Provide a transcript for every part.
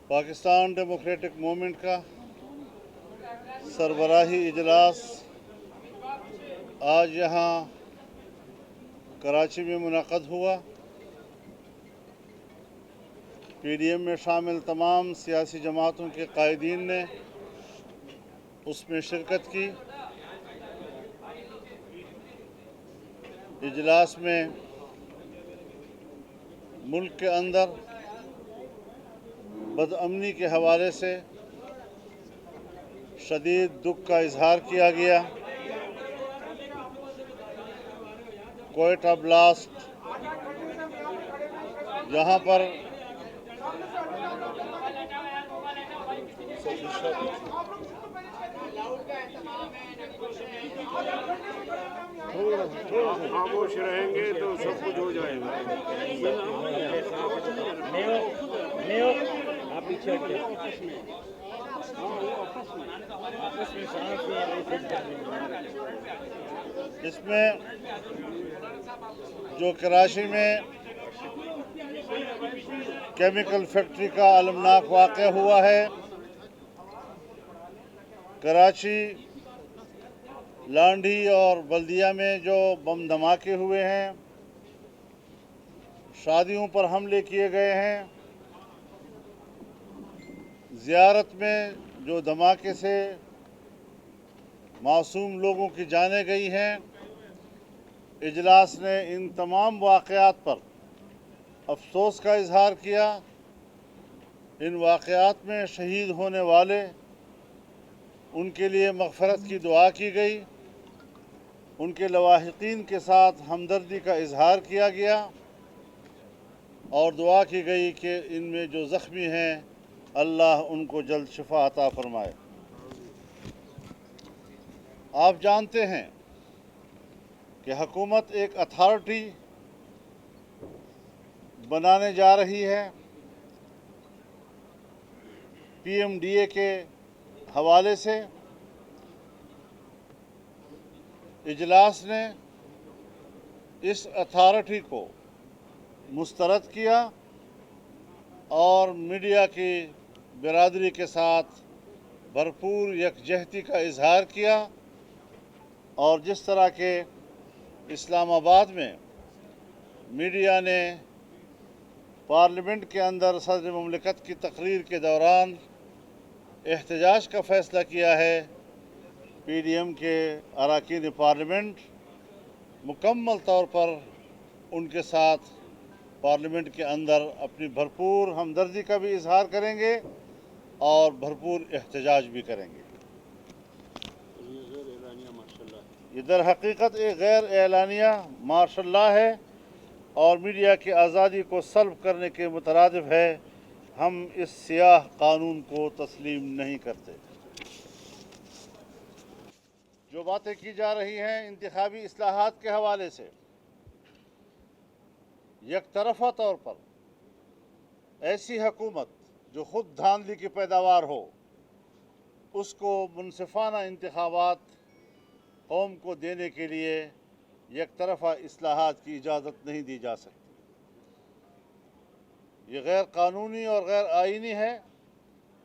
Pakistan democratic movement का सरबराही इजलास आज यहाँ कराची में मुनक़द हुआ। पीडीएम में शामिल तमाम सियासी जमातों के कायदीन ने उसमें शिरकत की। इजलास में मुल्क के अंदर बदअमनी के हवाले से शदीद दुख का इजहार किया गया। कोयटा ब्लास्ट यहाँ पर खामोश रहेंगे तो सब कुछ हो जाएगा। आप पीछे इसमें जो कराची में केमिकल फैक्ट्री का अलमनाक वाक़या हुआ है, कराची लांडी और बल्दिया में जो बम धमाके हुए हैं, शादियों पर हमले किए गए हैं, ज़ियारत में जो धमाके से मासूम लोगों की जानें गई हैं, इजलास ने इन तमाम वाक़यात पर अफसोस का इजहार किया। इन वाक़यात में शहीद होने वाले उनके लिए मग़फ़रत की दुआ की गई। उनके लवाहिकीन के साथ हमदर्दी का इजहार किया गया और दुआ की गई कि इनमें जो ज़ख्मी हैं अल्लाह उनको जल्द शिफा अता फरमाए। आप जानते हैं कि हुकूमत एक अथॉरिटी बनाने जा रही है। पीएमडीए के हवाले से इजलास ने इस अथॉरिटी को मुस्तरद किया और मीडिया की बिरादरी के साथ भरपूर यकजहती का इजहार किया। और जिस तरह के इस्लामाबाद में मीडिया ने पार्लियामेंट के अंदर सदर मुमलिकत की तकरीर के दौरान एहतजाज का फ़ैसला किया है, पीडीएम के अरकान पार्लियामेंट मुकम्मल तौर पर उनके साथ पार्लियामेंट के अंदर अपनी भरपूर हमदर्दी का भी इजहार करेंगे और भरपूर एहतजाज भी करेंगे। ये दर हकीकत एक गैर एलानिया मार्शल्ला है और मीडिया की आज़ादी को सल्ब करने के मुतरादिफ है। हम इस सियाह कानून को तस्लीम नहीं करते। जो बातें की जा रही हैं इंतखाबी इस्लाहात के हवाले से, एक तरफ़ा तौर पर ऐसी हुकूमत जो ख़ुद धांधली की पैदावार हो, उसको मुनसिफ़ाना इंतखाबात कौम को देने के लिए एक तरफ़ा इस्लाहात की इजाज़त नहीं दी जा सकती। ये गैर कानूनी और गैर आइनी है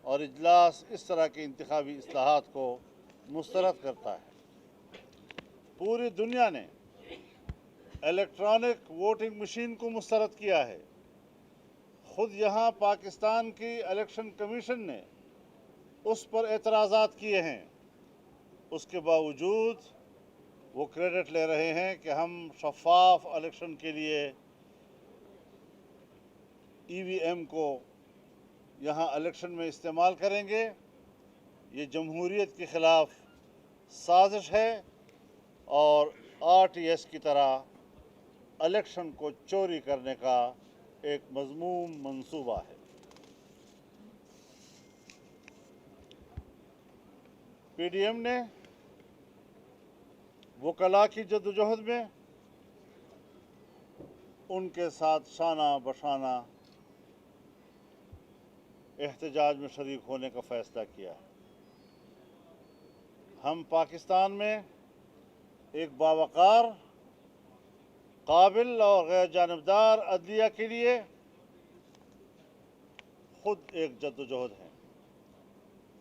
और इजलास इस तरह के इंतखाबी इस्लाहात को मुस्तरद करता है। पूरी दुनिया ने इलेक्ट्रॉनिक वोटिंग मशीन को मुस्तरद किया है। ख़ुद यहाँ पाकिस्तान की इलेक्शन कमीशन ने उस पर एतराज़ात किए हैं। उसके बावजूद वो क्रेडिट ले रहे हैं कि हम शफाफ इलेक्शन के लिए ईवीएम को यहाँ इलेक्शन में इस्तेमाल करेंगे। ये जमहूरियत के ख़िलाफ़ साजिश है और आरटीएस की तरह इलेक्शन को चोरी करने का एक मज़मूम मंसूबा है। पीडीएम ने वकला की जद्दोजहद में उनके साथ शाना बशाना एहतजाज में शरीक होने का फ़ैसला किया है। हम पाकिस्तान में एक बावकार, काबिल और गैर जानबदार अदलिया के लिए خود ایک جدوجہد ہیں،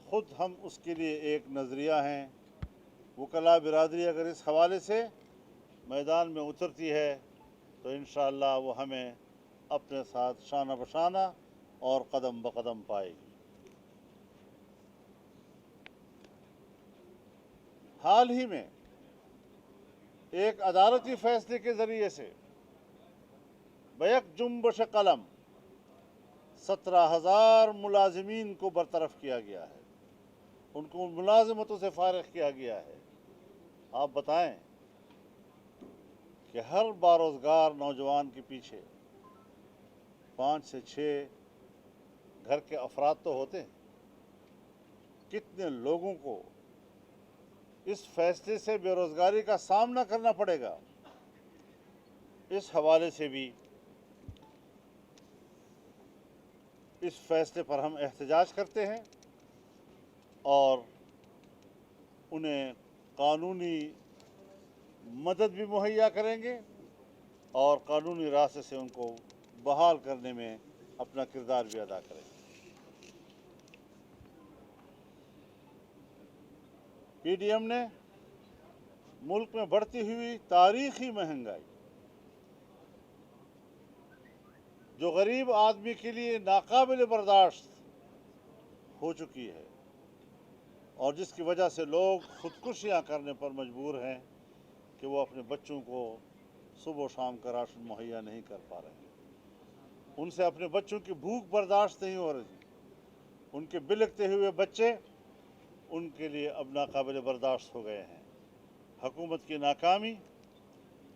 خود ہم اس کے لیے ایک نظریہ ہیں۔ وکلاء برادری اگر اس حوالے سے میدان میں اترتی ہے تو انشاءاللہ وہ ہمیں اپنے ساتھ شانہ بشانہ اور قدم بقدم پائے گی۔ حال ہی میں ایک عدالتی فیصلے کے ذریعے سے بیک جنبش قلم 17,000 ملازمین کو برطرف کیا گیا ہے، ان کو ملازمتوں سے فارغ کیا گیا ہے۔ آپ بتائیں کہ ہر باروزگار نوجوان کے پیچھے 5 سے 6 گھر کے افراد تو ہوتے ہیں۔ کتنے لوگوں کو اس فیصلے سے بے روزگاری کا سامنا کرنا پڑے گا، اس حوالے سے بھی اس فیصلے پر ہم احتجاج کرتے ہیں اور انہیں قانونی مدد بھی مہیا کریں گے اور قانونی راستے سے ان کو بحال کرنے میں اپنا کردار بھی ادا کریں گے۔ پی ڈی ایم نے ملک میں بڑھتی ہوئی تاریخی مہنگائی، جو غریب آدمی کے لیے ناقابل برداشت ہو چکی ہے اور جس کی وجہ سے لوگ خودکشیاں کرنے پر مجبور ہیں کہ وہ اپنے بچوں کو صبح و شام کا راشن مہیا نہیں کر پا رہے ہیں، ان سے اپنے بچوں کی بھوک برداشت نہیں ہو رہی، ان کے بلکتے ہوئے بچے ان کے لیے اب ناقابل برداشت ہو گئے ہیں۔ حکومت کی ناکامی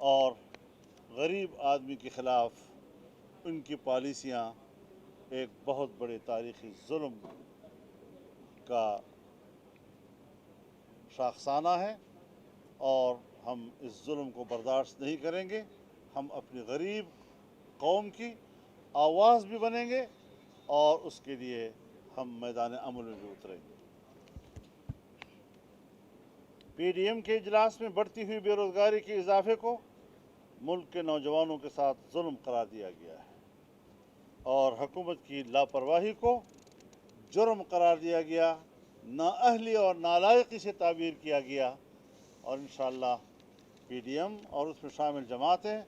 اور غریب آدمی کے خلاف ان کی پالیسیاں ایک بہت بڑے تاریخی ظلم کا شاخسانہ ہے اور ہم اس ظلم کو برداشت نہیں کریں گے۔ ہم اپنی غریب قوم کی آواز بھی بنیں گے اور اس کے لیے ہم میدان عمل میں بھی اتریں گے۔ پی ڈی ایم کے اجلاس میں بڑھتی ہوئی بے روزگاری کے اضافے کو ملک کے نوجوانوں کے ساتھ ظلم قرار دیا گیا ہے اور حکومت کی لاپرواہی کو جرم قرار دیا گیا، نااہلی اور نالائقی سے تعبیر کیا گیا، اور انشاءاللہ پی ڈی ایم اور اس میں شامل جماعتیں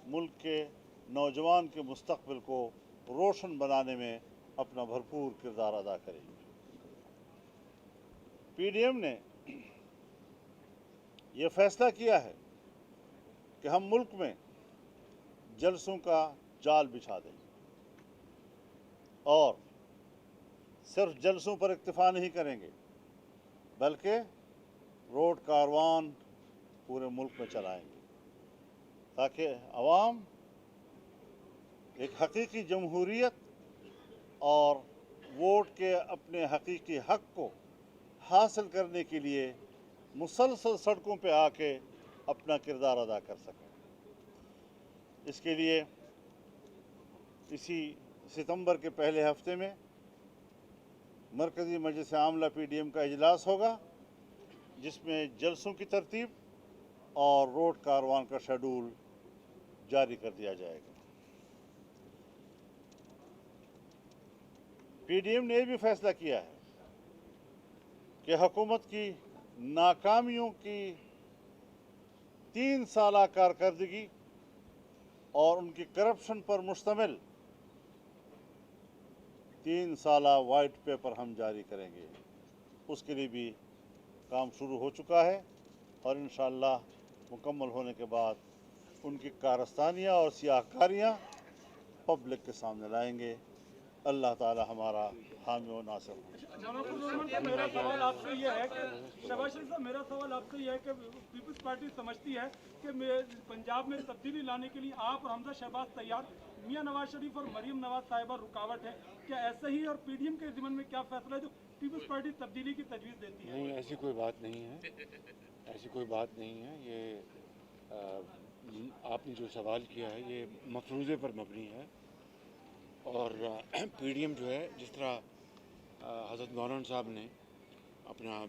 ملک کے نوجوان کے مستقبل کو روشن بنانے میں اپنا بھرپور کردار ادا کریں گی۔ پی ڈی ایم نے یہ فیصلہ کیا ہے کہ ہم ملک میں جلسوں کا جال بچھا دیں گے اور صرف جلسوں پر اکتفا نہیں کریں گے بلکہ روڈ کاروان پورے ملک میں چلائیں گے تاکہ عوام ایک حقیقی جمہوریت اور ووٹ کے اپنے حقیقی حق کو حاصل کرنے کے لیے مسلسل سڑکوں پہ آ کے اپنا کردار ادا کر سکیں۔ اس کے لیے اسی ستمبر کے پہلے ہفتے میں مرکزی مجلس عاملہ پی ڈی ایم کا اجلاس ہوگا، جس میں جلسوں کی ترتیب اور روڈ کاروان کا شیڈول جاری کر دیا جائے گا۔ پی ڈی ایم نے یہ بھی فیصلہ کیا ہے کہ حکومت کی ناکامیوں کی 3 سالہ کارکردگی اور ان کی کرپشن پر مشتمل 3 سالہ وائٹ پیپر ہم جاری کریں گے۔ اس کے لیے بھی کام شروع ہو چکا ہے اور انشاءاللہ مکمل ہونے کے بعد ان کی کارستانیاں اور سیاہکاریاں پبلک کے سامنے لائیں گے۔ اللہ تعالی ہمارا حامی و ناصر ہو۔ جناب الرحمان، میرا سوال آپ سے یہ ہے کہ شہباز شریف صاحب، میرا سوال آپ سے یہ ہے کہ پیپلز پارٹی سمجھتی ہے کہ پنجاب میں تبدیلی لانے کے لیے آپ اور حمزہ شہباز تیار، میاں نواز شریف اور مریم نواز صاحبہ رکاوٹ ہے، کیا ایسا ہی؟ اور پی ڈی ایم کے ضمن میں کیا فیصلہ ہے جو پیپلز پارٹی تبدیلی کی تجویز دیتی ہے؟ نہیں، ایسی کوئی بات نہیں ہے، ایسی کوئی بات نہیں ہے۔ یہ آپ نے جو سوال کیا ہے یہ مفروضے پر مبنی ہے، اور پی ڈی ایم جو ہے، جس طرح حضرت مولانا صاحب نے اپنا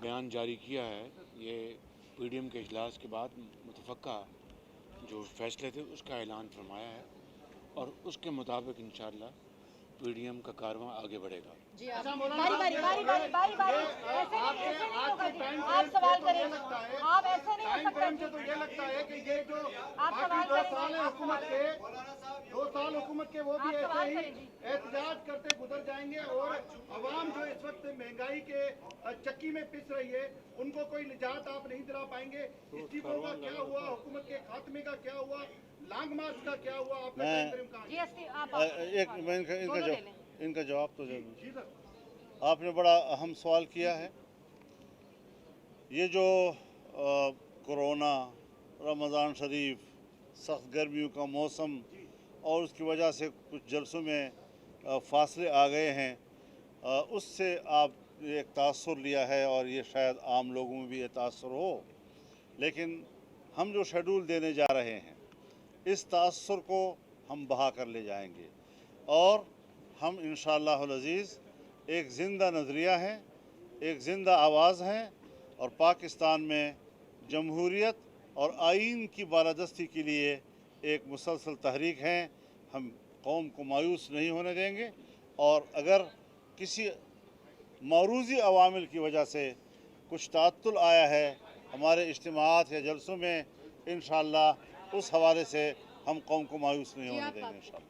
بیان جاری کیا ہے، یہ پی ڈی ایم کے اجلاس کے بعد متفقہ جو فیصلے تھے اس کا اعلان فرمایا ہے، اور اس کے مطابق انشاءاللہ पीडीएम का कारवां आगे बढ़ेगा। जी आप बारी ऐसे नहीं होगा जी। आप सवाल करें, आप ऐसे नहीं हो सकता जी। तो ये लगता है कि ये जो आप बाकी सवाल 2 करें। साल है हुकूमत के, 2 साल हुकूमत के वो भी आप ऐसे सवाल ही करें जी। एहतजाज करते गुजर जाएंगे और अवाम जो इस वक्त महंगाई के चक्की में पिस रही है उनको कोई निजात आप नहीं दिला पाएंगे। इस्तीफों का क्या हुआ, हुकूमत के खात्मे का क्या हुआ, लॉन्ग मार्च का क्या हुआ, आपका टाइम कहाँ है? जीएसटी आप एक मैं दोनों ले लें। इनका जवाब तो जरूर। जी सर। आपने बड़ा अहम सवाल किया है। ये जो कोरोना, रमज़ान शरीफ, सख्त गर्मियों का मौसम और उसकी वजह से कुछ जलसों में फासले आ गए हैं, उससे आप एक तासुर लिया है और ये शायद आम लोगों में भी ये तासुर हो। लेकिन हम जो शेड्यूल देने जा रहे हैं इस तासुर को हम बहा कर ले जाएंगे और हम इंशाअल्लाहुल अज़ीज़ एक ज़िंदा नज़रिया हैं, एक ज़िंदा आवाज़ हैं और पाकिस्तान में जमहूरियत और आइन की बालादस्ती के लिए एक मुसलसल तहरीक हैं। हम कौम को मायूस नहीं होने देंगे और अगर किसी मौरूज़ी अवामिल की वजह से कुछ ताअत्तुल आया है हमारे इज्तिमाआत या जलसों में, इंशाअल्लाह उस हवाले से हम कौम को मायूस नहीं होने देंगे इंशाअल्लाह।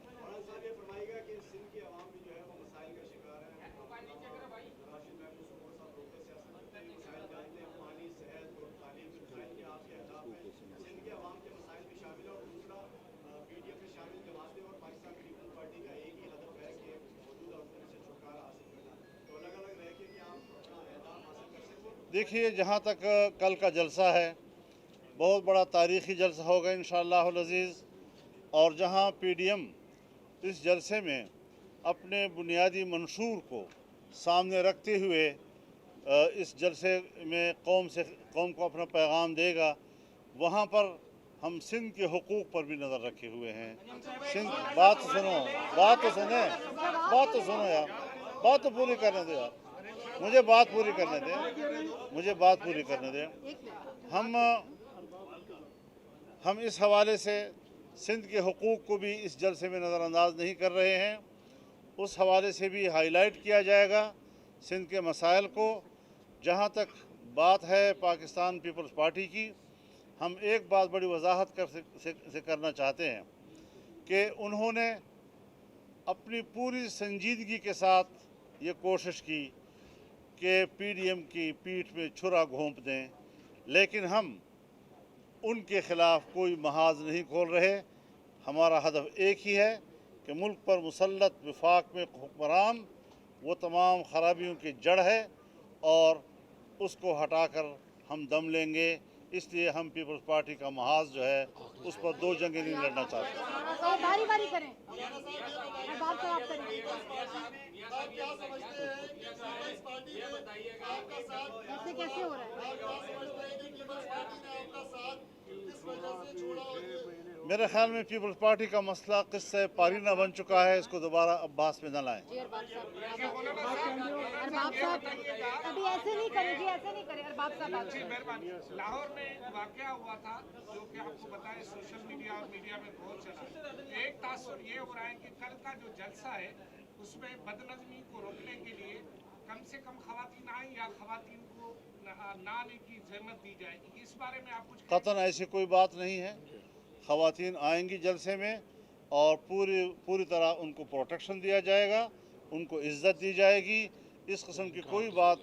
देखिए, जहाँ तक कल का जलसा है बहुत बड़ा तारीख़ी जलसा होगा इंशाअल्लाहुल अज़ीज़ और जहाँ पीडीएम इस जलसे में अपने बुनियादी मंशूर को सामने रखते हुए इस जलसे में कौम को अपना पैगाम देगा, वहाँ पर हम सिंध के हुकूक़ पर भी नज़र रखे हुए हैं। सिंध बात तो सुनो यार, बात तो पूरी करने दो यार, मुझे बात पूरी करने दें। हम इस हवाले से सिंध के हुकूक़ को भी इस जलसे में नज़रअंदाज नहीं कर रहे हैं। उस हवाले से भी हाईलाइट किया जाएगा सिंध के मसाइल को। जहाँ तक बात है पाकिस्तान पीपल्स पार्टी की, हम एक बात बड़ी वजाहत से करना चाहते हैं कि उन्होंने अपनी पूरी संजीदगी के साथ ये कोशिश की कि पीडीएम की पीठ में छुरा घोंप दें, लेकिन हम उनके ख़िलाफ़ कोई महाज नहीं खोल रहे। हमारा हदफ एक ही है कि मुल्क पर मुसल्लत वफाक में हुक्मरान वो तमाम खराबियों की जड़ है और उसको हटाकर हम दम लेंगे। इसलिए हम पीपल्स पार्टी का महाज जो है उस पर 2 जंगें नहीं लड़ना चाहते। बारी करें, बात आप करें। ऐसे कैसे हो रहा है? मेरे ख्याल में पीपल्स पार्टी का मसला किस्से पारीना बन चुका है, इसको दोबारा अब्बास में न लाएं। अरबाब साहब अभी ऐसे नहीं करें जी, ऐसे नहीं करें। अरबाब साहब लाहौर में वाकया हुआ था जो कि आपको बताएं सोशल मीडिया और मीडिया में बहुत चला। एक तासुर ये हो रहा है कि कल का जो जलसा है उसमें बदनज़मी को रोकने के लिए कम से कम खवातीन आए या खवातीन को ना आने की जहमत दी जाएगी। इस बारे में आप कुछ कतन ऐसी कोई बात नहीं है। खवातीन आएंगी जलसे में और पूरी तरह उनको प्रोटेक्शन दिया जाएगा, उनको इज़्ज़त दी जाएगी। इस किस्म की कोई बात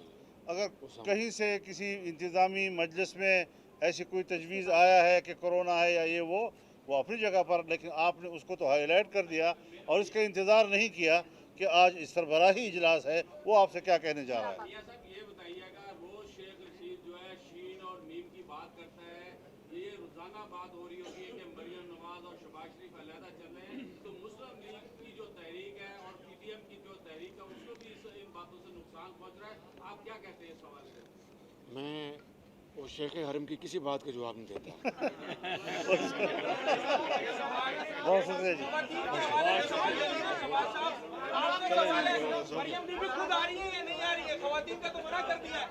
अगर कहीं से किसी इंतज़ामी मजलिस में ऐसी कोई तजवीज़ आया है कि कोरोना है या ये वो अपनी जगह पर, लेकिन आपने उसको तो हाईलाइट कर दिया और इसका इंतज़ार नहीं किया कि आज इस सरबराही इजलास है। वो आपसे क्या कहने जा रहा है? ये बताइएगा, रोज शेख रशीद जो है शीन और नीम की बात करता है, ये रोजाना बात हो रही होगी कि मरियम नवाज और शहबाज शरीफ अलहदा चल रहे हैं, तो मुस्लिम लीग की जो तहरीक है और पीडीएम की जो तहरीक है उसको भी इन बातों से नुकसान पहुंच रहा है। आप क्या कहते हैं इस सवाल से? मैं वो शेख हरम की किसी बात का जवाब नहीं देता। बहुत शुक्रिया जी। मरियम बीबी खुद आ रही है या नहीं आ रही है? खवातीन का तो मना कर दिया है।